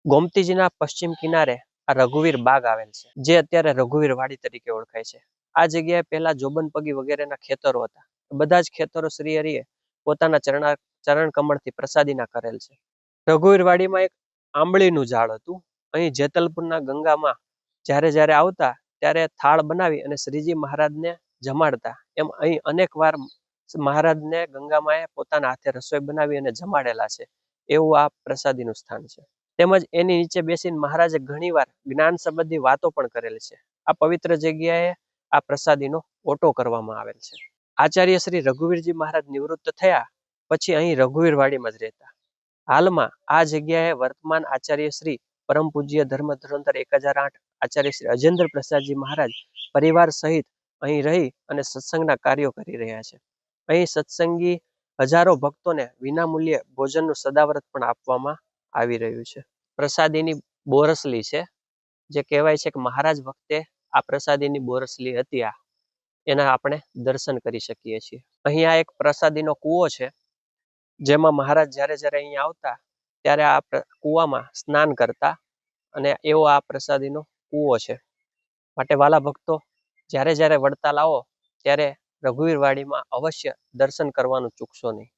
ગોમતીજીના પશ્ચિમ કિનારે આ રઘુવીર બાગ આવેલ છે, જે અત્યારે રઘુવીર વાડી તરીકે ઓળખાય છે. આ જગ્યાએ પહેલા જોબનપગી વગેરેના ખેતરો હતા. બધા જ ખેતરો શ્રી હરિએ પોતાના ચરણ કમળથી પ્રસાદીના કરેલ છે. રઘુવીર વાડીમાં એક આંબળીનું ઝાડ હતું. અહીં જેતલપુરના ગંગામાં જ્યારે જ્યારે આવતા ત્યારે થાળ બનાવી અને શ્રીજી મહારાજને જમાડતા. એમ અહીં અનેક વાર મહારાજને ગંગામાએ પોતાના હાથે રસોઈ બનાવી અને જમાડેલા છે. એવું આ પ્રસાદીનું સ્થાન છે. તેમજ એની નીચે બેસીને મહારાજે ઘણીવાર જ્ઞાન સંબંધી વાતો પણ કરેલી છે. આ પવિત્ર જગ્યાએ આ પ્રસાદીનો ઓટો કરવામાં આવેલ છે. આચાર્ય શ્રી રઘુવીરજી મહારાજ નિવૃત્ત થયા પછી અહીં રઘુવીર વાડીમાં જ રહેતા. હાલમાં આ જગ્યાએ વર્તમાન આચાર્ય શ્રી પરમ પૂજ્ય ધર્મ ધુરંધર 1008 આચાર્ય શ્રી અજેન્દ્ર પ્રસાદજી મહારાજ પરિવાર સહિત અહીં રહી અને સત્સંગના કાર્યો કરી રહ્યા છે. અહીં સત્સંગી હજારો ભક્તોને વિનામૂલ્યે ભોજનનું સદાવ્રત પણ આપવામાં આવી રહ્યું છે. પ્રસાદીની બોરસલી છે, જે કહેવાય છે કે મહારાજ વખતે આ પ્રસાદીની બોરસલી હતી. એના આપણે દર્શન કરી શકીએ છીએ. અહીંયા એક પ્રસાદીનો કૂવો છે, જેમાં મહારાજ જ્યારે જ્યારે અહીંયા આવતા ત્યારે આ કૂવામાં સ્નાન કરતા, અને એવો આ પ્રસાદીનો કૂવો છે. માટે વાલા ભક્તો, જ્યારે જ્યારે વડતાલ આવો ત્યારે રઘુવીર વાડીમાં અવશ્ય દર્શન કરવાનું ચૂકશો નહીં.